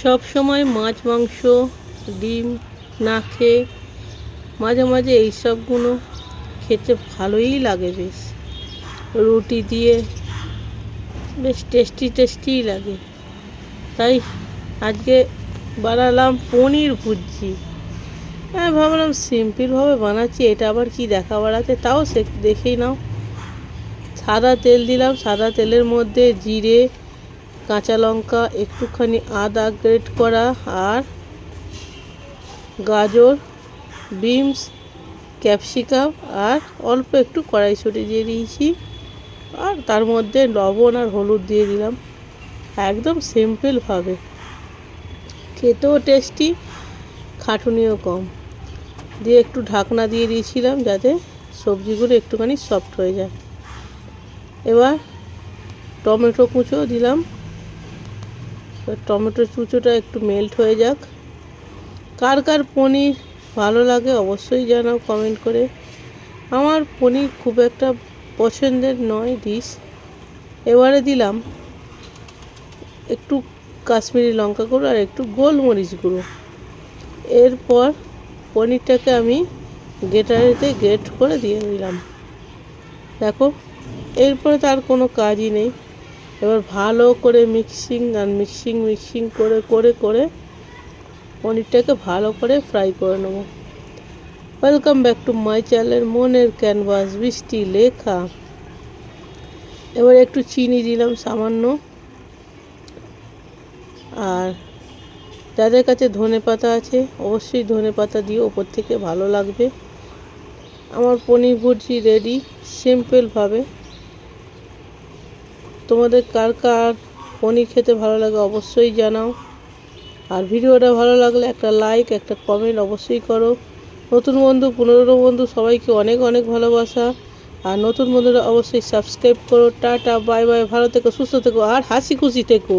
সব সময় মাছ মাংস ডিম না খেয়ে মাঝে মাঝে এই সবগুলো খেতে ভালোই লাগে। বেশ রুটি দিয়ে বেশ টেস্টিই লাগে। তাই আজকে বানালাম পনির ভুর্জি। ভাবলাম সিম্পলভাবে বানাচ্ছি, এটা আবার কি দেখাবার আছে, তাও দেখেই নাও। সাদা তেল দিলাম, সাদা তেলের মধ্যে জিরে, কাঁচা লঙ্কা, একটুখানি আদা গ্রেট করা, আর গাজর, বিনস, ক্যাপসিকাম, আর অল্প একটু কড়াইশুঁটি দিয়ে দিয়েছি, আর তার মধ্যে লবণ আর হলুদ দিয়ে দিলাম। একদম সিম্পলভাবে, খেতেও টেস্টি, খাটুনিও কম। দিয়ে একটু ঢাকনা দিয়ে দিয়েছিলাম যাতে সবজিগুলো একটুখানি সফট হয়ে যায়। এবার টমেটো কুচো দিলাম, টমেটো কুচোটা একটু মেল্ট হয়ে যাক। কার কার পনির ভালো লাগে অবশ্যই জানাও কমেন্ট করে। আমার পনির খুব একটা পছন্দের নয় ডিশ। এবারে দিলাম একটু কাশ্মীরি লঙ্কা গুঁড়ো আর একটু গোলমরিচ গুঁড়ো। এরপর পনিরটাকে আমি গ্রেটারেতে গ্রেট করে দিয়ে দিলাম। দেখো, এরপরে তার কোনো কাজই নেই। এবার ভালো করে মিক্সিং করে করে করে পনিরটাকে ভালো করে ফ্রাই করে নেব। Welcome back to my channel মনের ক্যানভাস বৃষ্টি লেখা। এবার একটু চিনি দিলাম সামান্য, আর যাদের কাছে ধনেপাতা আছে অবশ্যই ধনেপাতা দিয়ে ওপর থেকে ভালো লাগবে। আমার পনির ভুর্জি রেডি সিম্পলভাবে। তোমাদের কার কার পনির খেতে ভালো লাগে অবশ্যই জানাও। আর ভিডিওটা ভালো লাগলে একটা লাইক, একটা কমেন্ট অবশ্যই করো। নতুন বন্ধু, পুরনো বন্ধু সবাইকে অনেক অনেক ভালোবাসা। আর নতুন বন্ধুরা অবশ্যই সাবস্ক্রাইব করো। টাটা, বাই বাই, ভালো থেকো, সুস্থ থেকো, আর হাসি খুশি থেকো।